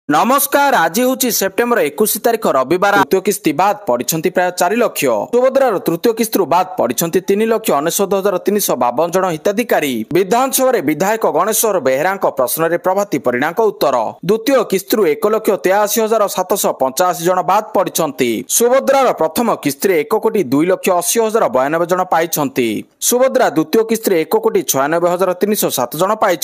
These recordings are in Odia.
नमस्कार। आज हूँ सेप्टेम्बर 21 तारिख रविवार। तृतीय किस्ती बाद पड़ती प्राय 4 लाख। सुभद्रार तृतीय किस्ती बाद पड़ती 3,99,352 जन हिताधिकारी। विधानसभा विधायक गणेश्वर बेहेरा प्रश्न में प्रभाती परिणा उत्तर। द्वितीय किस्ती 1,83,785 जन बाद पड़ती। सुभद्रार प्रथम किस्ती 1,02,80,092 जन पाई। सुभद्रा द्वितीय किस्ती 1,96,307 जन पाई।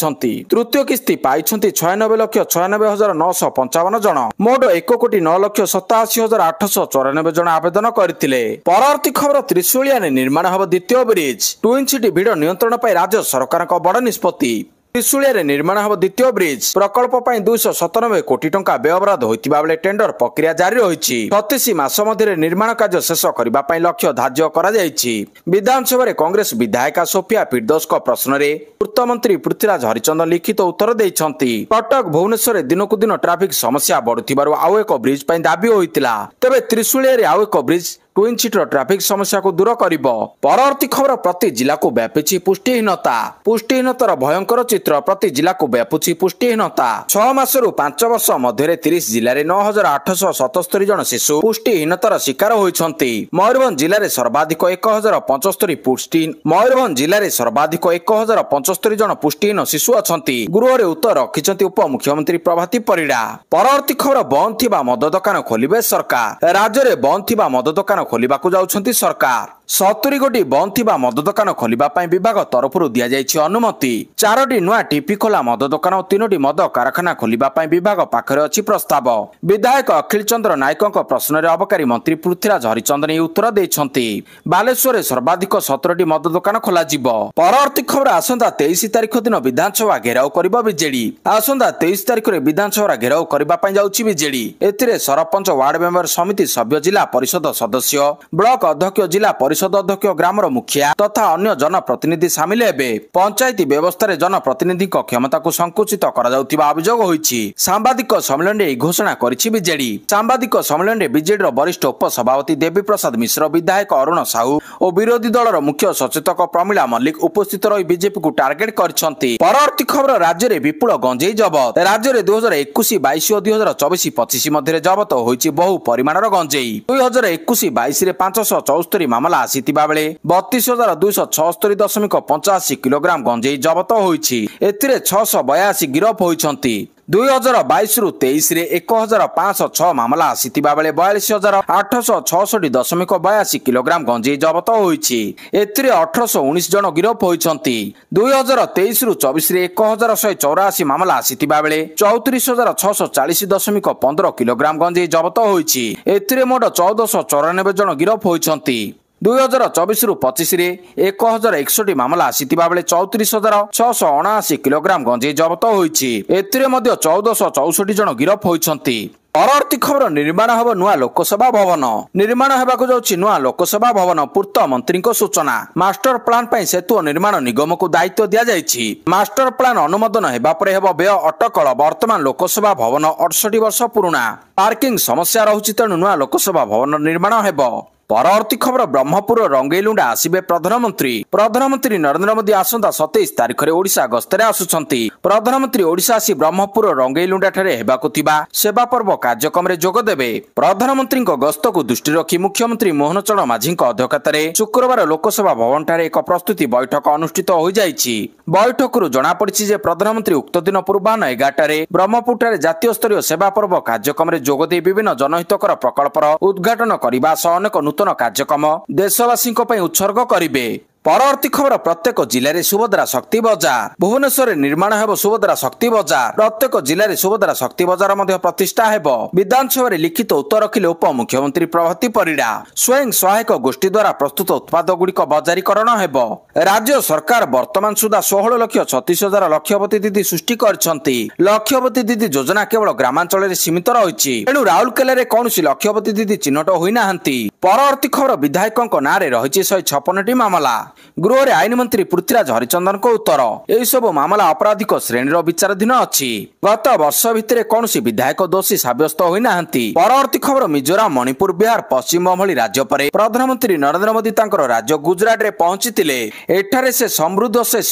तृतीय किस्ती पाई 96,96,955 जन। मोट 1,09,87,894 जन आवेदन करथिले। परवर्ती खबर त्रिशूलिया निर्माण हब द्वितीय ब्रिज। ट्विन सिटी भिड़ नियंत्रण पर राज्य सरकार बड़ निष्पत्ति। त्रिशूलिया निर्माण हब द्वितीय ब्रिज प्रकल्प 297 कोटी टंका व्ययबराद होइतिबा बेले टेंडर प्रक्रिया जारी रही। 36 मास मध्य निर्माण कार्य शेष करने लक्ष्य धार्य करा जायछि। विधानसभा कांग्रेस विधायिका सोफिया फिरदौस प्रश्न में पूर्तमंत्री पृथ्वीराज हरिचंदन लिखित उत्तर देइछंती। कटक भुवनेश्वर दिनकु दिन ट्राफिक समस्या बढ़ुथिबारु आउ एक ब्रिज पई दाबी होइतिला। तेबे त्रिशूलिया आउ एक ब्रिज ट्विन सिटर ट्राफिक समस्या को दूर करिब। परवर्ती खबर प्रति जिला को व्यापी पुष्टिहीनता। पुष्टिहीनतार भयंकर चित्र प्रति जिला को व्यापुची पुष्टिहीनता। 6 मासरू 5 वर्ष मध्य 30 जिले में 9,877 जन शिशु पुष्टिहीनतार शिकार होइछंती। मयूरभंज जिले में सर्वाधिक 1,075 पुष्टिहीन मयूरभंज जिले में सर्वाधिक 1,075 जन पुष्टिहीन शिशु अछंती। गृह में उत्तर रखिछंती उप मुख्यमंत्री प्रभाती परिडा। परवर्ती खबर बंद थिबा मद दुकान खोलिबे सरकार। राज्य में बंद थिबा मद दुकान खोलिबाकू जाउछंती सरकार। 70 गोटी बंद थिबा मद दुकान खोलिबा पई विभाग तरफरु दिया जायछि अनुमति। 4टी नुआ टीपी खोला मद दुकान और 3टी मद कारखाना खोलिबा पई विभाग पाखरे अछि प्रस्ताव। विधायक अखिल चंद्र नायकଙ୍କ प्रश्न रे अबकारी मंत्री पृथ्वीराज हरिचंदन उत्तर दैछंती। बालेश्वर सर्वाधिक 17टी मद दुकान खोला जिवो। परवर्ती खबर आसंता 23 तारिख दिन विधानसभा घेराव करिबो बीजेडी। आसंता 23 तारिख रे विधानसभा घेराव करिबा पई जाउछि बीजेडी। एथिरे सरपंच वार्ड मेंबर समिति सभ्य जिला परिषद सदस्य ब्लॉक अध्यक्ष जिला परिषद अध्यक्ष ग्रामर मुखिया तथा अन्य जनप्रतिनिधि सामिल हेबे। पंचायती व्यवस्था रे जनप्रतिनिधि क्षमता को संकुचित करा जाउतिबा अभियोग होईछि। सांबादिक सम्मेलन रे घोषणा करिछि बीजेडी। सांबादिक सम्मेलन रे बीजेडी रो वरिष्ठ उपसभापति देवी प्रसाद मिश्र, विधायक अरुण साहू और विरोधी दल रो मुख्य सचेतक प्रमिला मल्लिक उपस्थित रही बीजेपी को टार्गेट करछंती। परवर्ती खबर राज्य रे विपुल गंजेई जबत। राज्य रे 2021-22 और 2024-25 मध्य जबत होईछि बहु परिमाणर गंजेई। 2021-22 रे 574 मामला आसीतिबा बेले 32,276.85 किलोग्राम गंजेई जबत होईछि। एथिरे 682 गिरफ होईछंती। 2022 रु 23 रे 1,506 मामला आसीतिबा बेले 42,866.82 किलोग्राम गंजेई जबत होईछि। एथिरे 1,819 जन गिरफ होईछंती। 2023 रु 24 रे 1,184 मामला आसीतिबा बेले 34,640.15 किलोग्राम गंजेई जबत होईछि। एथिरे मोट 1,494 जन गिरफ होईछंती। 2024 रु 25 रे 1,061 मामला आसीतिबा बेले 34,679 किलोग्राम गंजेई जबत होईछि। एथिरे मध्ये 1,464 जन गिरफ होईछंती। परवर्ती खबर निर्माण हब नुआ लोकसभा भवन। निर्माण हेबाकू जाउछि नुआ लोकसभा भवन। पूर्त मंत्री सूचना। मास्टर प्लान पई सेतु निर्माण निगम को दायित्व दिया जायछि। मास्टर प्लान अनुमोदन हेबा परे हेबो व्यय अटकल। वर्तमान लोकसभा भवन 68 वर्ष पुराना। पार्किंग समस्या रहुछि तेणु नुआ लोकसभा भवन निर्माण हेबो। परवर्ती खबर ब्रह्मपुर रंगेलुंडा आसिबे प्रधानमंत्री। प्रधानमंत्री नरेंद्र मोदी आसंता 27 तारिख रे ओडिशा गस्तरे आसुछंती। प्रधानमंत्री ओडिशा आसी ब्रह्मपुर रंगेलुंडा ठारे हेबाकू थिबा सेवा पर्व कार्यक्रम रे जोग देबे। प्रधानमंत्री गस्त को दृष्टि रखी मुख्यमंत्री मोहन चरण माझी अध्यक्षतार शुक्रवार लोकसभा भवन ठारे एक प्रस्तुति बैठक अनुष्ठित हो जायछि। बैठक जना पड़िछि जे प्रधानमंत्री उक्त दिन पूर्वाह्न 11टारे ब्रह्मपुर ठारे जातीय स्तरीय सेवा पर्व कार्यक्रम रे जोग दे विभिन्न जनहितकर प्रकल्पर उद्घाटन करबा सह अनेक नूतन कार्यक्रम देशवासी उत्सर्ग करिवे। परवर्ती खबर प्रत्येक जिले में सुभद्रा शक्ति बजार। भुवनेश्वर निर्माण हेब सुभद्रा शक्ति बजार। प्रत्येक जिले में सुभद्रा शक्ति बजार मध्य प्रतिष्ठा हेब। विधानसभा लिखित उत्तर रखिले उप मुख्यमंत्री प्रभाती परिडा। स्वयं सहायक गोष्ठी द्वारा प्रस्तुत उत्पाद गुड़िक बजारीकरण हेब। राज्य सरकार वर्तमान सुधा 16,36,000 लक्षपति दीदी सृष्टि करछंती। लक्षपति दीदी योजना केवल ग्रामांचल में सीमित रही। तेणु राउरकेला रे कौन लक्षपति दीदी चिन्हट होई नाहंती। ପରବର୍ତ୍ତୀ ଖବର ବିଧାୟକଙ୍କ ନାଁରେ ରହିଛି 156ଟି ମାମଲା। ଗୃହରେ ଆଇନ ମନ୍ତ୍ରୀ ପୃଥ୍ୱୀରାଜ ହରିଚନ୍ଦନଙ୍କ ଉତ୍ତର, ଏହିସବୁ ମାମଲା ଅପରାଧିକ ଶ୍ରେଣୀର ବିଚାରାଧୀନ ଅଛି। ଗତ ବର୍ଷ ଭିତରେ କୌଣସି ବିଧାୟକ ଦୋଷୀ ସାବ୍ୟସ୍ତ ହୋଇନାହାନ୍ତି। ପରବର୍ତ୍ତୀ ଖବର ମିଜୋରାମ, ମଣିପୁର, ବିହାର, ପଶ୍ଚିମବଙ୍ଗ ଭଳି ରାଜ୍ୟ ପରେ ପ୍ରଧାନମନ୍ତ୍ରୀ ନରେନ୍ଦ୍ର ମୋଦି ତାଙ୍କର ରାଜ୍ୟ ଗୁଜରାଟରେ ପହଞ୍ଚିଥିଲେ। ଏଠାରେ ସେ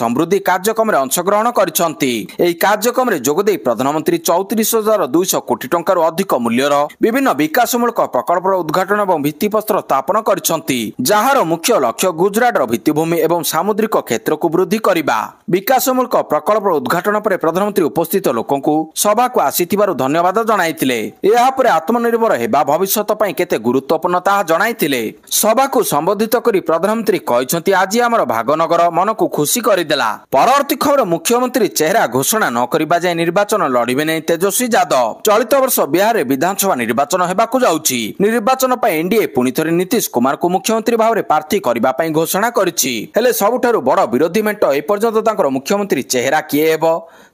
ସମୃଦ୍ଧି କାର୍ଯ୍ୟକ୍ରମରେ ଅଂଶଗ୍ରହଣ କରିଛନ୍ତି। ଏହି କାର୍ଯ୍ୟକ୍ରମରେ ଯୋଗଦେଇ ପ୍ରଧାନମନ୍ତ୍ରୀ 34,200 କୋଟି ଟଙ୍କାରୁ ଅଧିକ ମୂଲ୍ୟର ବିଭିନ୍ନ ବିକାଶମୂଳକ ପ୍ରକଳ୍ପର ଉଦ୍ଘାଟନ ଏବଂ ଭିତ୍ତିପ୍ରସ୍ତର ସ୍ଥାପନ କରିଛନ୍ତି, ଯାହାର ମୁଖ୍ୟ ଲକ୍ଷ୍ୟ ଗୁଜରାଟର ଭିତ୍ତିଭୂମି ଏବଂ ସାମୁଦ୍ରିକ କ୍ଷେତ୍ରକୁ ବୃଦ୍ଧି କରିବା। ବିକାଶମୂଳକ ପ୍ରକଳ୍ପର ଉଦ୍ଘାଟନ ପରେ ପ୍ରଧାନମନ୍ତ୍ରୀ ଉପସ୍ଥିତ ଲୋକଙ୍କୁ ସଭାକୁ ଆସିଥିବାରୁ ଧନ୍ୟବାଦ ଜଣାଇଥିଲେ। ଏହାପରେ ଆତ୍ମନିର୍ଭର ହେବା ଭବିଷ୍ୟତ ପାଇଁ କେତେ ଗୁରୁତ୍ୱପୂର୍ଣ୍ଣ ତାହା ଜଣାଇଥିଲେ। ସଭାକୁ ସମ୍ବୋଧିତ କରି ପ୍ରଧାନମନ୍ତ୍ରୀ କହିଛନ୍ତି, ଆଜି ଆମର ଭାଗନଗର ମନକୁ ଖୁସି କରିଦେଲା। ପରବର୍ତ୍ତୀ ଖବର ମୁଖ୍ୟମନ୍ତ୍ରୀ ଚେହେରା ଘୋଷଣା ନ କରିବା ଯାଏ ନିର୍ବାଚନ ଲଢିବେ ନାହିଁ ତେଜସ୍ୱୀ ଯାଦବ। ଚଳିତ ବର୍ଷ ବିହାରରେ ବିଧାନସଭା ନିର୍ବାଚନ ହେବାକୁ ଯାଉଛି। ନିର୍ବାଚନ ପାଇଁ ଏନଡିଏ ପୁଣି ଥରେ ନୀତିଶ କୁମାରଙ୍କୁ ମୁଖ୍ୟମନ୍ତ୍ରୀ ଭାବରେ ପ୍ରାର୍ଥୀ କରିବା ପାଇଁ ଘୋଷଣା କରିଛି। ହେଲେ ସବୁଠାରୁ ବଡ଼ ବିରୋଧୀ ମେଣ୍ଟ ଏପର୍ଯ୍ୟନ୍ତ ତାଙ୍କର ମୁଖ୍ୟମନ୍ତ୍ରୀ ଚେହେରା କିଏ ହେବ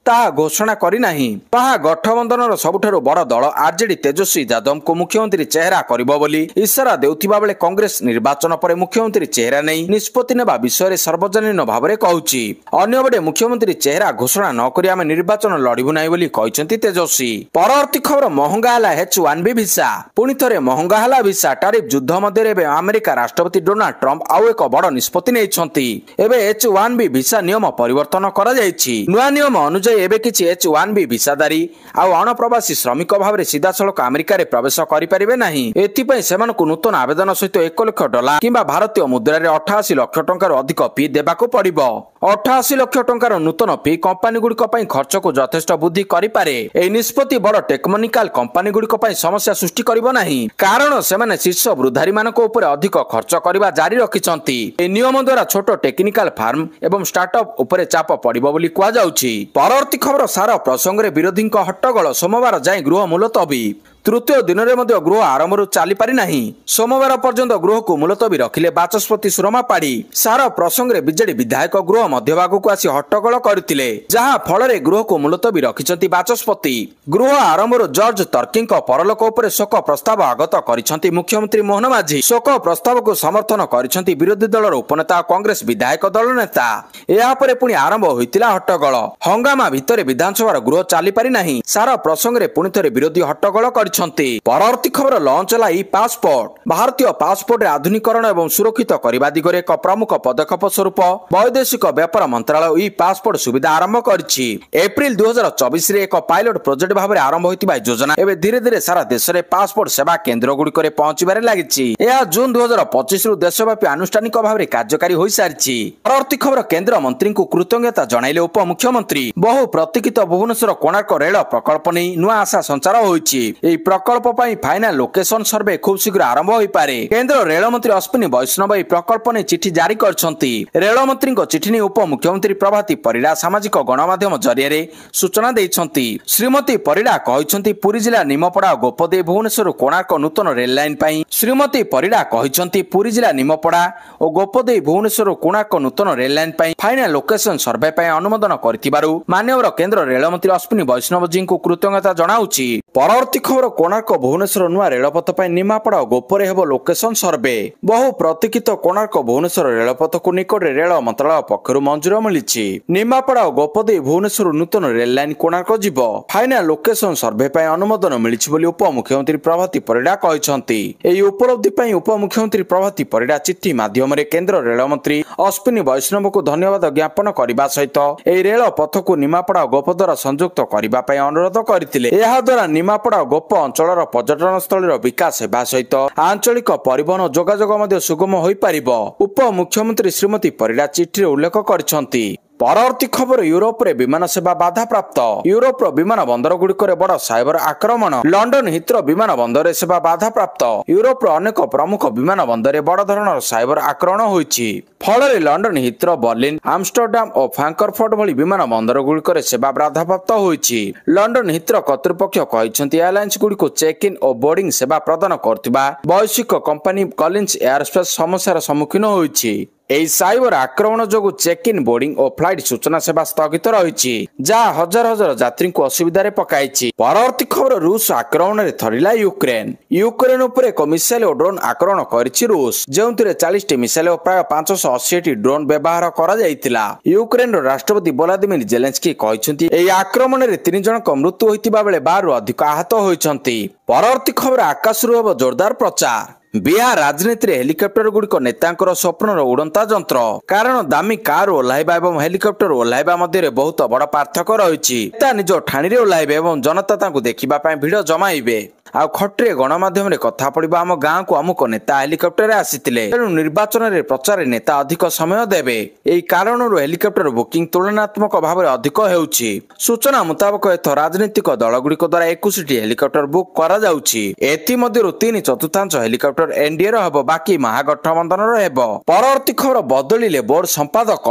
ତାହା ଘୋଷଣା କରିନାହିଁ। ମହାଗଠବନ୍ଧନର ସବୁଠାରୁ ବଡ଼ ଦଳ ଆରଜେଡି ତେଜସ୍ୱୀ ଯାଦବଙ୍କୁ ମୁଖ୍ୟମନ୍ତ୍ରୀ ଚେହେରା କରିବ ବୋଲି ଇସାରା ଦେଉଥିବା ବେଳେ କଂଗ୍ରେସ ନିର୍ବାଚନ ପରେ ମୁଖ୍ୟମନ୍ତ୍ରୀ ଚେହେରା ନେଇ ନିଷ୍ପତ୍ତି ନେବା ବିଷୟରେ ସାର୍ବଜନୀନ ଭାବରେ କହୁଛି। ଅନ୍ୟପଟେ ମୁଖ୍ୟମନ୍ତ୍ରୀ ଚେହେରା ଘୋଷଣା ନ କରି ଆମେ ନିର୍ବାଚନ ଲଢିବୁ ନାହିଁ ବୋଲି କହିଛନ୍ତି ତେଜସ୍ୱୀ। ପରବର୍ତ୍ତୀ ଖବର ମହଙ୍ଗା ହେଲା H-1B ଭିସା। ପୁଣି ଥରେ ମହଙ୍ଗା ହେଲା ଭିସା। ଟାରିଫ ଯୁଦ୍ଧ ମଧ୍ୟରେ ଏବେ ଆମେରିକା ରାଷ୍ଟ୍ରପତି ଡୋନାଲ୍ଡ ଟ୍ରମ୍ପ ଆଉ ଏକ ବଡ଼ ନିଷ୍ପତ୍ତି ନେଇଛନ୍ତି। ଏବେ H-1B ଭିସା ନିୟମ ପରିବର୍ତ୍ତନ କରାଯାଇଛି। ନୂଆ ନିୟମ ଅନୁଯାୟୀ ଏବେ କିଛି H-1B ଭିସାଧାରୀ ଆଉ ଅଣପ୍ରବାସୀ ଶ୍ରମିକ ଭାବରେ ସିଧାସଳଖ ଆମେରିକାରେ ପ୍ରବେଶ କରିପାରିବେ ନାହିଁ। ଏଥିପାଇଁ ସେମାନଙ୍କୁ ନୂତନ ଆବେଦନ ସହିତ $1,00,000 କିମ୍ବା ଭାରତୀୟ ମୁଦ୍ରାରେ 88 ଲକ୍ଷ ଟଙ୍କାରୁ ଅଧିକ ଫି ଦେବାକୁ ପଡ଼ିବ। 88 ଲକ୍ଷ ଟଙ୍କାର ନୂତନ ଫି କମ୍ପାନୀଗୁଡ଼ିକ ପାଇଁ ଖର୍ଚ୍ଚକୁ ଯଥେଷ୍ଟ ବୃଦ୍ଧି କରିପାରେ। ଏହି ନିଷ୍ପତ୍ତି ବଡ଼ ଟେକ୍ନୋନିକାଲ କମ୍ପାନୀଗୁଡ଼ିକ ପାଇଁ ସମସ୍ୟା ସୃଷ୍ଟି କରିବ ନାହିଁ, କାରଣ ସେମାନେ ଶୀର୍ଷ ବୃଦ୍ଧାରୀମାନଙ୍କ ଉପରେ ଅଧିକ ଖର୍ଚ୍ଚ କରିବା ଜାରି ରଖିଛନ୍ତି। ଏହି ନିୟମ ଦ୍ୱାରା ଛୋଟ ଟେକ୍ନିକାଲ ଫାର୍ମ ଏବଂ ଷ୍ଟାର୍ଟଅପ୍ ଉପରେ ଚାପ ପଡ଼ିବ ବୋଲି କୁହାଯାଉଛି। ପରବର୍ତ୍ତୀ ଖବର ସାର ପ୍ରସଙ୍ଗରେ ବିରୋଧୀଙ୍କ ହଟ୍ଟଗୋଳ, ସୋମବାର ଯାଏଁ ଗୃହ ମୁଲତବୀ। ତୃତୀୟ ଦିନରେ ମଧ୍ୟ ଗୃହ ଆରମ୍ଭରୁ ଚାଲିପାରି ନାହିଁ। ସୋମବାର ପର୍ଯ୍ୟନ୍ତ ଗୃହକୁ ମୁଲତବୀ ରଖିଲେ ବାଚସ୍ପତି ସୁରମା ପାଢ଼ୀ। ସାର ପ୍ରସଙ୍ଗରେ ବିଜେଡି ବିଧାୟକ ଗୃହ ମଧ୍ୟଭାଗକୁ ଆସି ହଟ୍ଟଗୋଳ କରିଥିଲେ, ଯାହା ଫଳରେ ଗୃହକୁ ମୁଲତବୀ ରଖିଛନ୍ତି ବାଚସ୍ପତି। ଗୃହ ଆରମ୍ଭରୁ ଜର୍ଜ ତର୍କିଙ୍କ ପରଲୋକ ଉପରେ ଶୋକ ପ୍ରସ୍ତାବ ଆଗତ କରିଛନ୍ତି ମୁଖ୍ୟମନ୍ତ୍ରୀ ମୋହନ ମାଝୀ। ଶୋକ ପ୍ରସ୍ତାବକୁ ସମର୍ଥନ କରିଛନ୍ତି ବିରୋଧୀ ଦଳର ଉପନେତା କଂଗ୍ରେସ ବିଧାୟକ ଦଳ ନେତା। ଏହାପରେ ପୁଣି ଆରମ୍ଭ ହୋଇଥିଲା ହଟ୍ଟଗୋଳ। ହଙ୍ଗାମା ଭିତରେ ବିଧାନସଭାର ଗୃହ ଚାଲିପାରି ନାହିଁ। ସାର ପ୍ରସଙ୍ଗରେ ପୁଣି ଥରେ ବିରୋଧୀ ହଟ୍ଟଗୋଳ କରିଛନ୍ତି। ପରବର୍ତ୍ତୀ ଖବର ଲଞ୍ଚ ହେଲା ଇ ପାସପୋର୍ଟ। ଭାରତୀୟ ପାସପୋର୍ଟରେ ଆଧୁନିକରଣ ଏବଂ ସୁରକ୍ଷିତ କରିବା ଦିଗରେ ଏକ ପ୍ରମୁଖ ପଦକ୍ଷେପ ସ୍ୱରୂପ ବୈଦେଶିକ ବ୍ୟାପାର ମନ୍ତ୍ରାଳୟ ଇ ପାସପୋର୍ଟ ସୁବିଧା ଆରମ୍ଭ କରିଛି। ଏପ୍ରିଲ 2024ରେ ଏକ ପାଇଲଟ ପ୍ରୋଜେକ୍ଟ ଭାବରେ ଆରମ୍ଭ ହୋଇଥିବା ଏହି ଯୋଜନା ଏବେ ଧୀରେ ଧୀରେ ସାରା ଦେଶରେ ପାସପୋର୍ଟ ସେବା କେନ୍ଦ୍ର ଗୁଡ଼ିକରେ ପହଞ୍ଚିବାରେ ଲାଗିଛି। ଏହା ଜୁନ 2025ରୁ ଦେଶବ୍ୟାପୀ ଆନୁଷ୍ଠାନିକ ଭାବରେ କାର୍ଯ୍ୟକାରୀ ହୋଇସାରିଛି। ପରବର୍ତ୍ତୀ ଖବର କେନ୍ଦ୍ର ମନ୍ତ୍ରୀଙ୍କୁ କୃତଜ୍ଞତା ଜଣାଇଲେ ଉପମୁଖ୍ୟମନ୍ତ୍ରୀ। ବହୁ ପ୍ରତୀକ୍ଷିତ ଭୁବନେଶ୍ୱର କୋଣାର୍କ ରେଳ ପ୍ରକଳ୍ପ ନେଇ ନୂଆ ଆଶା ସଞ୍ଚାର ହୋଇଛି। ଏହି ପ୍ରକଳ୍ପ ପାଇଁ ଫାଇନାଲ ଲୋକେସନ ସର୍ଭେ ଖୁବ୍ ଶୀଘ୍ର ଆରମ୍ଭ ହୋଇପାରେ। କେନ୍ଦ୍ର ରେଳମନ୍ତ୍ରୀ ଅଶ୍ୱିନୀ ବୈଷ୍ଣବ ଏହି ପ୍ରକଳ୍ପ ନେଇ ଚିଠି ଜାରି କରିଛନ୍ତି। ରେଳମନ୍ତ୍ରୀଙ୍କ ଚିଠି ନେଇ ଉପମୁଖ୍ୟମନ୍ତ୍ରୀ ପ୍ରଭାତୀ ପରିଡ଼ା ସାମାଜିକ ଗଣମାଧ୍ୟମ ଜରିଆରେ ସୂଚନା ଦେଇଛନ୍ତି। ଶ୍ରୀମତୀ ପରିଡ଼ା କହିଛନ୍ତି, ପୁରୀ ଜିଲ୍ଲା ନିମପଡ଼ା ଓ ଗୋପଦେଇ ଭୁବନେଶ୍ୱର କୋଣାର୍କ ନୂତନ ରେଳ ଲାଇନ ପାଇଁ ଶ୍ରୀମତୀ ପରିଡ଼ା କହିଛନ୍ତି, ପୁରୀ ଜିଲ୍ଲା ନିମପଡ଼ା ଓ ଗୋପଦେଇ ଭୁବନେଶ୍ୱର କୋଣାର୍କ ନୂତନ ରେଳ ଲାଇନ ପାଇଁ ଫାଇନାଲ ଲୋକେସନ ସର୍ଭେ ପାଇଁ ଅନୁମୋଦନ କରିଥିବାରୁ ମାନ୍ୟବର କେନ୍ଦ୍ର ରେଳମନ୍ତ୍ରୀ ଅଶ୍ୱିନୀ ବୈଷ୍ଣବଜୀଙ୍କୁ କୃତଜ୍ଞତା ଜଣାଉଛି। ପରବର୍ତ୍ତୀ ଖବର କୋଣାର୍କ ଭୁବନେଶ୍ୱର ନୂଆ ରେଳପଥ ପାଇଁ ନିମାପଡ଼ା ଓ ଗୋପରେ ହେବ ଲୋକେସନ ସର୍ଭେ। ବହୁ ପ୍ରତୀକ୍ଷିତ କୋଣାର୍କ ଭୁବନେଶ୍ୱର ରେଳପଥକୁ ନିକଟରେ ରେଳ ମନ୍ତ୍ରାଳୟ ପକ୍ଷରୁ ମଞ୍ଜୁରୀ ମିଳିଛି। ନିମାପଡ଼ା ଓ ଗୋପଦେଇ ଭୁବନେଶ୍ୱର ନୂତନ ରେଳ ଲାଇନ କୋଣାର୍କ ଯିବ। ଫାଇନାଲ ଲୋକେସନ ସର୍ଭେ ପାଇଁ ଅନୁମୋଦନ ମିଳିଛି ବୋଲି ଉପମୁଖ୍ୟମନ୍ତ୍ରୀ ପ୍ରଭାତୀ ପରିଡ଼ା କହିଛନ୍ତି। ଏହି ଉପଲବ୍ଧି ପାଇଁ ଉପମୁଖ୍ୟମନ୍ତ୍ରୀ ପ୍ରଭାତୀ ପରିଡ଼ା ଚିଠି ମାଧ୍ୟମରେ କେନ୍ଦ୍ର ରେଳମନ୍ତ୍ରୀ ଅଶ୍ୱିନୀ ବୈଷ୍ଣବଙ୍କୁ ଧନ୍ୟବାଦ ଜ୍ଞାପନ କରିବା ସହିତ ଏହି ରେଳ ପଥକୁ ନିମାପଡ଼ା ଓ ଗୋପ ଦ୍ୱାରା ସଂଯୁକ୍ତ କରିବା ପାଇଁ ଅନୁରୋଧ କରିଥିଲେ। ଏହାଦ୍ୱାରା ନିମାପଡ଼ା ଓ ଗୋପ ଅଞ୍ଚଳର ପର୍ଯ୍ୟଟନ ସ୍ଥଳୀର ବିକାଶ ହେବା ସହିତ ଆଞ୍ଚଳିକ ପରିବହନ ଯୋଗାଯୋଗ ମଧ୍ୟ ସୁଗମ ହୋଇପାରିବ। ଉପମୁଖ୍ୟମନ୍ତ୍ରୀ ଶ୍ରୀମତୀ ପରିଡ଼ା ଚିଠିରେ ଉଲ୍ଲେଖ କରିଛନ୍ତି। ପରବର୍ତ୍ତୀ ଖବର ୟୁରୋପରେ ବିମାନ ସେବା ବାଧାପ୍ରାପ୍ତ। ୟୁରୋପର ବିମାନ ବନ୍ଦର ଗୁଡ଼ିକରେ ବଡ଼ ସାଇବର ଆକ୍ରମଣ। ଲଣ୍ଡନ ହିଥ୍ରୋ ବିମାନ ବନ୍ଦରରେ ସେବା ବାଧାପ୍ରାପ୍ତ। ୟୁରୋପର ଅନେକ ପ୍ରମୁଖ ବିମାନ ବନ୍ଦରରେ ବଡ଼ ଧରଣର ସାଇବର ଆକ୍ରମଣ ହୋଇଛି। ଫଳରେ ଲଣ୍ଡନ ହିଥ୍ରୋ, ବର୍ଲିନ, ଆମଷ୍ଟରଡାମ ଓ ଫ୍ରାଙ୍କଫର୍ଟ ଭଳି ବିମାନ ବନ୍ଦର ଗୁଡ଼ିକରେ ସେବା ବାଧାପ୍ରାପ୍ତ ହୋଇଛି। ଲଣ୍ଡନ ହିଥ୍ରୋ କର୍ତ୍ତୃପକ୍ଷ କହିଛନ୍ତି, ଏୟାରଲାଇନ୍ସ ଗୁଡ଼ିକୁ ଚେକ୍ ଇନ୍ ଓ ବୋର୍ଡିଂ ସେବା ପ୍ରଦାନ କରୁଥିବା ବୈଶ୍ୱିକ କମ୍ପାନୀ କଲିନ୍ସ ଏୟାରସ୍ପେସ୍ ସମସ୍ୟାର ସମ୍ମୁଖୀନ ହୋଇଛି। ଏହି ସାଇବର ଆକ୍ରମଣ ଯୋଗୁଁ check in boarding O flight ସୂଚନା ସେବା ସ୍ଥଗିତ ରହିଛି, ଯାହା ହଜାର ହଜାର ଯାତ୍ରୀଙ୍କୁ ଅସୁବିଧାରେ ପକାଇଛି। ପରବର୍ତ୍ତୀ ଖବର, ରୁଷ ଆକ୍ରମଣରେ ଥରିଲା ୟୁକ୍ରେନ। ୟୁକ୍ରେନ ଉପରେ ଏକ ମିସାଇଲ ଓ ଡ୍ରୋନ୍ ଆକ୍ରମଣ କରିଛି ରୁଷ, ଯେଉଁଥିରେ 40ଟି ମିସାଇଲ ଓ ପ୍ରାୟ 580ଟି ଡ୍ରୋନ୍ ବ୍ୟବହାର କରାଯାଇଥିଲା। ୟୁକ୍ରେନର ରାଷ୍ଟ୍ରପତି ଭ୍ଲାଦିମିର ଜେଲେନ୍ସ୍କି କହିଛନ୍ତି ଏହି ଆକ୍ରମଣରେ 3 ଜଣଙ୍କ ମୃତ୍ୟୁ ହୋଇଥିବା ବେଳେ 12ରୁ ଅଧିକ ଆହତ ହୋଇଛନ୍ତି। ପରବର୍ତ୍ତୀ ଖବର, ଆକାଶରୁ ହେବ ଜୋରଦାର ପ୍ରଚାର। ବିହାର ରାଜନୀତିରେ ହେଲିକପ୍ଟର ଗୁଡ଼ିକ ନେତାଙ୍କର ସ୍ୱପ୍ନର ଉଡ଼ନ୍ତା ଯନ୍ତ୍ର। କାରଣ ଦାମୀ କାର୍ ଓହ୍ଲାଇବା ଏବଂ ହେଲିକପ୍ଟର ଓହ୍ଲାଇବା ମଧ୍ୟରେ ବହୁତ ବଡ଼ ପାର୍ଥକ୍ୟ ରହିଛି। ନେତା ନିଜ ଠାଣିରେ ଓହ୍ଲାଇବେ ଏବଂ ଜନତା ତାଙ୍କୁ ଦେଖିବା ପାଇଁ ଭିଡ଼ ଜମାଇବେ। ଆଉ ଖଟ୍ଟିରେ ଗଣମାଧ୍ୟମରେ କଥା ପଡ଼ିବା, ଆମ ଗାଁକୁ ଅମୁକ ନେତା ହେଲିକପ୍ଟରରେ ଆସିଥିଲେ, ତେଣୁ ନିର୍ବାଚନରେ ପ୍ରଚାରରେ ନେତା ଅଧିକ ସମୟ ଦେବେ। ଏହି କାରଣରୁ ହେଲିକପ୍ଟର ବୁକିଂ ତୁଳନାତ୍ମକ ଭାବରେ ଅଧିକ ହେଉଛି। ସୂଚନା ମୁତାବକ ଏଥର ରାଜନୈତିକ ଦଳଗୁଡ଼ିକ ଦ୍ୱାରା 21ଟି ହେଲିକପ୍ଟର ବୁକ୍ କରାଯାଉଛି। ଏଥିମଧ୍ୟରୁ 3/4 ହେଲିକପ୍ଟର ଏନ୍ଡିଏର ହେବ, ବାକି ମହାଗଠବନ୍ଧନର ହେବ। ପରବର୍ତ୍ତୀ ଖବର, ବଦଳିଲେ ବୋର୍ଡ ସମ୍ପାଦକ।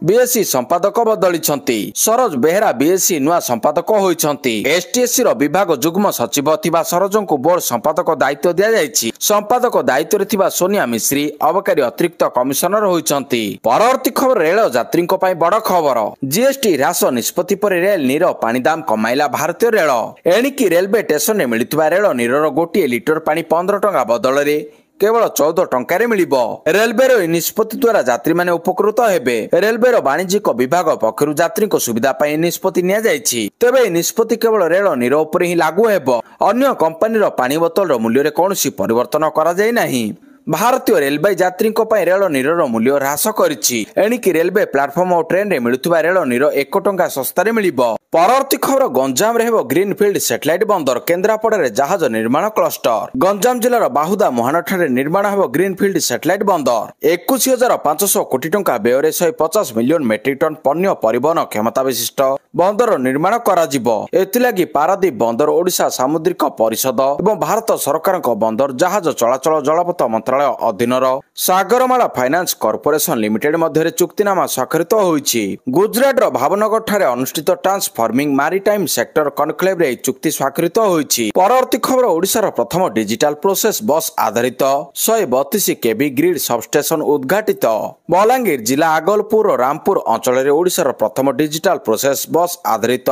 ବିଏସ୍ସି ସମ୍ପାଦକ ବଦଳିଛନ୍ତି। ସରୋଜ ବେହେରା ବିଏସ୍ସି ନୂଆ ସମ୍ପାଦକ ହୋଇଛନ୍ତି। ଏସ୍ଟିଏସ୍ସିର ବିଭାଗ ଯୁଗ୍ମ ସଚିବ ଥିବା ସରୋଜଙ୍କୁ ବୋର୍ଡ ସମ୍ପାଦକ ଦାୟିତ୍ୱ ଦିଆଯାଇଛି। ସମ୍ପାଦକ ଦାୟିତ୍ୱରେ ଥିବା ସୋନିଆ ମିଶ୍ରି ଅବକାରୀ ଅତିରିକ୍ତ କମିଶନର ହୋଇଛନ୍ତି। ପରବର୍ତ୍ତୀ ଖବର, ରେଳ ଯାତ୍ରୀଙ୍କ ପାଇଁ ବଡ଼ ଖବର। ଜିଏସ୍ଟି ହ୍ରାସ ନିଷ୍ପତ୍ତି ପରେ ରେଳ ନୀର ପାଣି ଦାମ କମାଇଲା ଭାରତୀୟ ରେଳ। ଏଣିକି ରେଲୱେ ଷ୍ଟେସନରେ ମିଳୁଥିବା ରେଳ ନୀରର ଗୋଟିଏ ଲିଟର ପାଣି 15 ଟଙ୍କା ବଦଳରେ କେବଳ 14 ଟଙ୍କାରେ ମିଳିବ। ରେଲୱେର ଏହି ନିଷ୍ପତ୍ତି ଦ୍ୱାରା ଯାତ୍ରୀମାନେ ଉପକୃତ ହେବେ। ରେଲୱେର ବାଣିଜ୍ୟିକ ବିଭାଗ ପକ୍ଷରୁ ଯାତ୍ରୀଙ୍କ ସୁବିଧା ପାଇଁ ନିଷ୍ପତ୍ତି ନିଆଯାଇଛି। ତେବେ ଏହି ନିଷ୍ପତ୍ତି କେବଳ ରେଳ ନୀର ଉପରେ ହିଁ ଲାଗୁ ହେବ। ଅନ୍ୟ କମ୍ପାନୀର ପାଣି ବୋତଲର ମୂଲ୍ୟରେ କୌଣସି ପରିବର୍ତ୍ତନ କରାଯାଇ ନାହିଁ। ଭାରତୀୟ ରେଳବାଇ ଯାତ୍ରୀଙ୍କ ପାଇଁ ରେଳ ନୀରର ମୂଲ୍ୟ ହ୍ରାସ କରିଛି। ଏଣିକି ରେଲୱେ ପ୍ଲାଟଫର୍ମ ଓ ଟ୍ରେନରେ ମିଳୁଥିବା ରେଳ ନୀର 1 ଟଙ୍କା ଶସ୍ତାରେ ମିଳିବ। ପରବର୍ତ୍ତୀ ଖବର, ଗଞ୍ଜାମରେ ହେବ ଗ୍ରୀନଫିଲ୍ଡ ସ୍ୟାଟେଲାଇଟ୍ ବନ୍ଦର। କେନ୍ଦ୍ରାପଡ଼ାରେ ଜାହାଜ ନିର୍ମାଣ କ୍ଲଷ୍ଟର। ଗଞ୍ଜାମ ଜିଲ୍ଲାର ବାହୁଦା ମୁହାଣଠାରେ ନିର୍ମାଣ ହେବ ଗ୍ରୀନଫିଲ୍ଡ ସ୍ୟାଟେଲାଇଟ୍ ବନ୍ଦର। 21,500 କୋଟି ଟଙ୍କା ବ୍ୟୟରେ 150 ମିଲିୟନ ମେଟ୍ରିକ ଟନ୍ ପଣ୍ୟ ପରିବହନ କ୍ଷମତା ବିଶିଷ୍ଟ ବନ୍ଦର ନିର୍ମାଣ କରାଯିବ। ଏଥିଲାଗି ପାରାଦୀପ ବନ୍ଦର, ଓଡ଼ିଶା ସାମୁଦ୍ରିକ ପରିଷଦ ଏବଂ ଭାରତ ସରକାରଙ୍କ ବନ୍ଦର ଜାହାଜ ଚଳାଚଳ ଜଳପଥ ମନ୍ତ୍ରାଳୟ ଅଧୀନର ସାଗରମାଳା ଫାଇନାନ୍ସ କର୍ପୋରେସନ ଲିମିଟେଡ୍ ମଧ୍ୟରେ ଚୁକ୍ତିନାମା ସ୍ୱାକ୍ଷରିତ ହୋଇଛି। ଗୁଜରାଟର ଭାବନଗରଠାରେ ଅନୁଷ୍ଠିତ ଟ୍ରାନ୍ସଫର୍ମିଂ ମାରିଟାଇମ୍ ସେକ୍ଟର କନକ୍ଲେଭରେ ଏହି ଚୁକ୍ତି ସ୍ୱାକ୍ଷରିତ ହୋଇଛି। ପରବର୍ତ୍ତୀ ଖବର, ଓଡ଼ିଶାର ପ୍ରଥମ ଡିଜିଟାଲ ପ୍ରୋସେସ ବସ୍ ଆଧାରିତ 132 କେଭି ଗ୍ରିଡ୍ ସବଷ୍ଟେସନ ଉଦ୍ଘାଟିତ। ବଲାଙ୍ଗୀର ଜିଲ୍ଲା ଆଗଲପୁର ଓ ରାମପୁର ଅଞ୍ଚଳରେ ଓଡ଼ିଶାର ପ୍ରଥମ ଡିଜିଟାଲ ପ୍ରୋସେସ ବସ୍ ଆଧାରିତ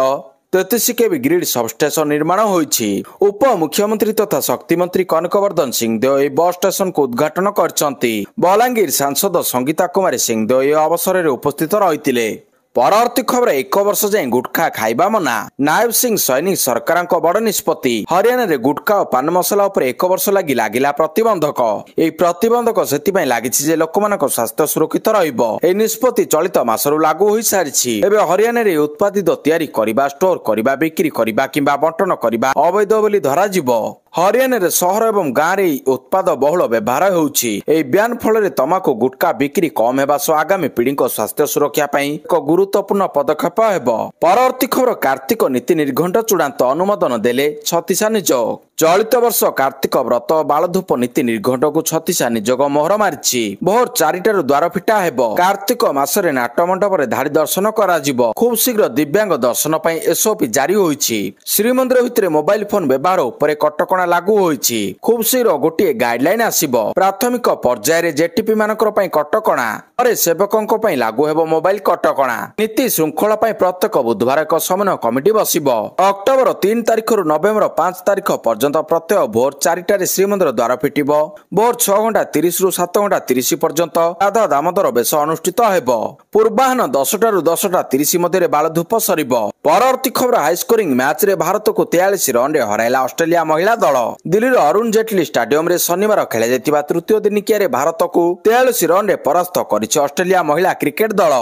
33 କେଭି ଗ୍ରିଡ୍ ସବଷ୍ଟେସନ ନିର୍ମାଣ ହୋଇଛି। ଉପମୁଖ୍ୟମନ୍ତ୍ରୀ ତଥା ଶକ୍ତିମନ୍ତ୍ରୀ କନକବର୍ଦ୍ଧନ ସିଂହଦେଓ ଏହି ବସ୍ ଷ୍ଟେସନକୁ ଉଦ୍ଘାଟନ କରିଛନ୍ତି। ବଲାଙ୍ଗୀର ସାଂସଦ ସଙ୍ଗୀତା କୁମାରୀ ସିଂହଦେଓ ଏହି ଅବସରରେ ଉପସ୍ଥିତ ରହିଥିଲେ। ପରବର୍ତ୍ତୀ ଖବର, 1 ବର୍ଷ ଯାଏଁ ଗୁଟଖା ଖାଇବା ମନା। ନାୟବ ସିଂ ସୈନି ସରକାରଙ୍କ ବଡ଼ ନିଷ୍ପତ୍ତି। ହରିୟାଣାରେ ଗୁଟଖା ଓ ପାନ ମସଲା ଉପରେ 1 ବର୍ଷ ଲାଗି ଲାଗିଲା ପ୍ରତିବନ୍ଧକ। ଏହି ପ୍ରତିବନ୍ଧକ ସେଥିପାଇଁ ଲାଗିଛି ଯେ ଲୋକମାନଙ୍କ ସ୍ୱାସ୍ଥ୍ୟ ସୁରକ୍ଷିତ ରହିବ। ଏହି ନିଷ୍ପତ୍ତି ଚଳିତ ମାସରୁ ଲାଗୁ ହୋଇସାରିଛି। ଏବେ ହରିୟାଣାରେ ଉତ୍ପାଦିତ ତିଆରି କରିବା, ଷ୍ଟୋର କରିବା, ବିକ୍ରି କରିବା କିମ୍ବା ବଣ୍ଟନ କରିବା ଅବୈଧ ବୋଲି ଧରାଯିବ। ହରିୟାଣାରେ ସହର ଏବଂ ଗାଁରେ ଏହି ଉତ୍ପାଦ ବହୁଳ ବ୍ୟବହାର ହେଉଛି। ଏହି ବ୍ୟାନ୍ ଫଳରେ ତମାଖୁ ଗୁଟଖା ବିକ୍ରି କମ୍ ହେବା ସହ ଆଗାମୀ ପିଢ଼ିଙ୍କ ସ୍ୱାସ୍ଥ୍ୟ ସୁରକ୍ଷା ପାଇଁ ଏକ ଗୁରୁତ୍ୱପୂର୍ଣ୍ଣ ପଦକ୍ଷେପ ହେବ। ପରବର୍ତ୍ତୀ ଖବର, କାର୍ତ୍ତିକ ନୀତି ନିର୍ଘଣ୍ଟ ଚୂଡ଼ାନ୍ତ ଅନୁମୋଦନ ଦେଲେ ଛତିଶା ନିଯୋଗ। ଚଳିତ ବର୍ଷ କାର୍ତ୍ତିକ ବ୍ରତ ବାଳଧୂପ ନୀତି ନିର୍ଘଣ୍ଟକୁ ଛତିଶା ନିଯୋଗ ମୋହର ମାରିଛି। ଭୋର 4ଟାରୁ ଦ୍ୱାର ଫିଟା ହେବ। କାର୍ତ୍ତିକ ମାସରେ ନାଟ ମଣ୍ଡପରେ ଧାଡ଼ି ଦର୍ଶନ କରାଯିବ। ଖୁବ୍ ଶୀଘ୍ର ଦିବ୍ୟାଙ୍ଗ ଦର୍ଶନ ପାଇଁ ଏସ୍ଓପି ଜାରି ହୋଇଛି। ଶ୍ରୀମନ୍ଦିର ଭିତରେ ମୋବାଇଲ ଫୋନ ବ୍ୟବହାର ଉପରେ କଟକଣା ଲାଗୁ ହୋଇଛି। ଖୁବ୍ ଶୀଘ୍ର ଗୋଟିଏ ଗାଇଡଲାଇନ ଆସିବ। ପ୍ରାଥମିକ ପର୍ଯ୍ୟାୟରେ ଜେଟିପି ମାନଙ୍କର ପାଇଁ କଟକଣା, ପରେ ସେବକଙ୍କ ପାଇଁ ଲାଗୁ ହେବ ମୋବାଇଲ କଟକଣା। ନୀତି ଶୃଙ୍ଖଳା ପାଇଁ ପ୍ରତ୍ୟେକ ବୁଧବାର ଏକ ସମନ୍ୱୟ କମିଟି ବସିବ। ଅକ୍ଟୋବର 3 ତାରିଖରୁ ନଭେମ୍ବର 5 ତାରିଖ ପର୍ଯ୍ୟନ୍ତ ପ୍ରତ୍ୟହ ଭୋର 4ଟାରେ ଶ୍ରୀମନ୍ଦିର ଦ୍ୱାର ଫିଟିବ। ଭୋର 6:30ରୁ 7:30 ପର୍ଯ୍ୟନ୍ତ ରାଧା ଦାମୋଦର ବେଶ ଅନୁଷ୍ଠିତ ହେବ। ପୂର୍ବାହ୍ନ 10ଟାରୁ 10:30 ମଧ୍ୟରେ ବାଳଧୂପ ସରିବ। ପରବର୍ତ୍ତୀ ଖବର, ହାଇସ୍କୋରିଂ ମ୍ୟାଚରେ ଭାରତକୁ 43 ରନରେ ହରାଇଲା ଅଷ୍ଟ୍ରେଲିଆ ମହିଳା ଦଳ। ଦିଲ୍ଲୀର ଅରୁଣ ଜେଟଲୀ ଷ୍ଟାଡିୟମରେ ଶନିବାର ଖେଳାଯାଇଥିବା ତୃତୀୟ ଦିନିକିଆରେ ଭାରତକୁ 43 ରନରେ ପରାସ୍ତ କରିଛି ଅଷ୍ଟ୍ରେଲିଆ ମହିଳା କ୍ରିକେଟ ଦଳ।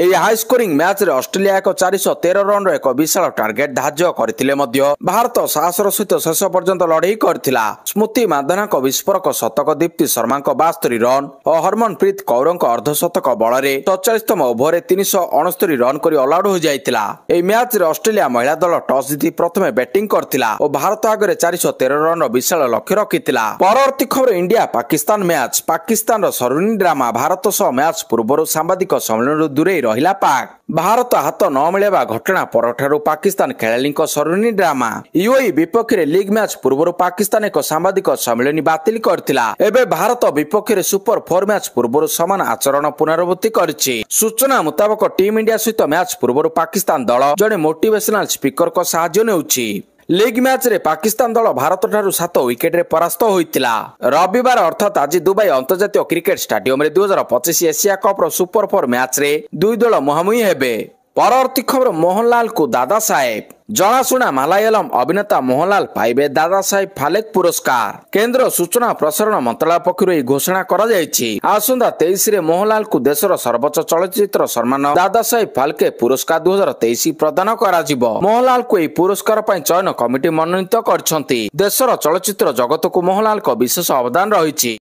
ଏହି ହାଇସ୍କୋରିଂ ମ୍ୟାଚରେ ଅଷ୍ଟ୍ରେଲିଆ ଏକ 413 ରନର ଏକ ବିଶାଳ ଟାର୍ଗେଟ ଧାର୍ଯ୍ୟ କରିଥିଲେ ମଧ୍ୟ ଭାରତ ସାହସର ସହିତ ଶେଷ ପର୍ଯ୍ୟନ୍ତ ଲଢ଼େଇ କରିଥିଲା। ସ୍ମୃତି ମାନ୍ଧନାଙ୍କ ବିସ୍ଫୋରକ ଶତକ, ଦୀପ୍ତି ଶର୍ମାଙ୍କ 72 ରନ୍ ଓ ହରମନପ୍ରୀତ କୌରଙ୍କ ଅର୍ଦ୍ଧଶତକ ବଳରେ 47ତମ ଓଭରରେ 369 ରନ୍ କରି ଅଲଆଉଟ ହୋଇଯାଇଥିଲା। ଏହି ମ୍ୟାଚରେ ଅଷ୍ଟ୍ରେଲିଆ ମହିଳା ଦଳ ଟସ୍ ଜିତି ପ୍ରଥମେ ବ୍ୟାଟିଂ କରିଥିଲା ଓ ଭାରତ ଆଗରେ 413 ରନ୍ର ବିଶାଳ ଲକ୍ଷ୍ୟ ରଖିଥିଲା। ପରବର୍ତ୍ତୀ ଖବର ଇଣ୍ଡିଆ ପାକିସ୍ତାନ ମ୍ୟାଚ୍। ପାକିସ୍ତାନର ସରୁନି ଡ୍ରାମା। ଭାରତ ସହ ମ୍ୟାଚ୍ ପୂର୍ବରୁ ସାମ୍ବାଦିକ ସମ୍ମିଳନୀରୁ ଦୂରେଇ ରହିଲା ପାକ୍। ଭାରତ ହାତ ନ ମିଳିବା ଘଟଣା ପରଠାରୁ ପାକିସ୍ତାନ ଖେଳାଳିଙ୍କ ସରୁନି ଡ୍ରାମା। ୟୁଏଇ ବିପକ୍ଷରେ ଲିଗ୍ ମ୍ୟାଚ୍ ପୂର୍ବରୁ ପାକିସ୍ତାନ ଏକ ସାମ୍ବାଦିକ ସମ୍ମିଳନୀ ବାତିଲ କରିଥିଲା। ଏବେ ଭାରତ ବିପକ୍ଷରେ ସୁପର 4 ମ୍ୟାଚ୍ ପୂର୍ବରୁ ସମାନ ଆଚରଣ ପୁନରାବୃତ୍ତି କରିଛି। ସୂଚନା ମୁତାବକ ଟିମ୍ ଇଣ୍ଡିଆ ସହିତ ମ୍ୟାଚ୍ ପୂର୍ବରୁ ପାକିସ୍ତାନ ଦଳ ଜଣେ ମୋଟିଭେସନାଲ ସ୍ପିକରଙ୍କ ସାହାଯ୍ୟ ନେଉଛି। ଲିଗ୍ ମ୍ୟାଚରେ ପାକିସ୍ତାନ ଦଳ ଭାରତଠାରୁ 7 ୱିକେଟରେ ପରାସ୍ତ ହୋଇଥିଲା। ରବିବାର ଅର୍ଥାତ୍ ଆଜି ଦୁବାଇ ଅନ୍ତର୍ଜାତୀୟ କ୍ରିକେଟ ଷ୍ଟାଡିୟମରେ 2025 ଏସିଆ କପ୍ର ସୁପର 4 ମ୍ୟାଚରେ ଦୁଇ ଦଳ ମୁହାଁମୁହିଁ ହେବେ। ପରବର୍ତ୍ତୀ ଖବର ମୋହନଲାଲଙ୍କୁ ଦାଦା ସାହେବ। ଜଣାଶୁଣା ମାଲାୟାଲମ ଅଭିନେତା ମୋହନଲାଲ ପାଇବେ ଦାଦା ସାହେବ ଫାଲ୍କେ ପୁରସ୍କାର। କେନ୍ଦ୍ର ସୂଚନା ପ୍ରସାରଣ ମନ୍ତ୍ରାଳୟ ପକ୍ଷରୁ ଏହି ଘୋଷଣା କରାଯାଇଛି। ଆସନ୍ତା 23ରେ ମୋହନଲାଲଙ୍କୁ ଦେଶର ସର୍ବୋଚ୍ଚ ଚଳଚ୍ଚିତ୍ର ସମ୍ମାନ ଦାଦା ସାହେବ ଫାଲ୍କେ ପୁରସ୍କାର 2023 ପ୍ରଦାନ କରାଯିବ। ମୋହନଲାଲଙ୍କୁ ଏହି ପୁରସ୍କାର ପାଇଁ ଚୟନ କମିଟି ମନୋନୀତ କରିଛନ୍ତି। ଦେଶର ଚଳଚ୍ଚିତ୍ର ଜଗତକୁ ମୋହନଲାଲଙ୍କ ବିଶେଷ ଅବଦାନ ରହିଛି।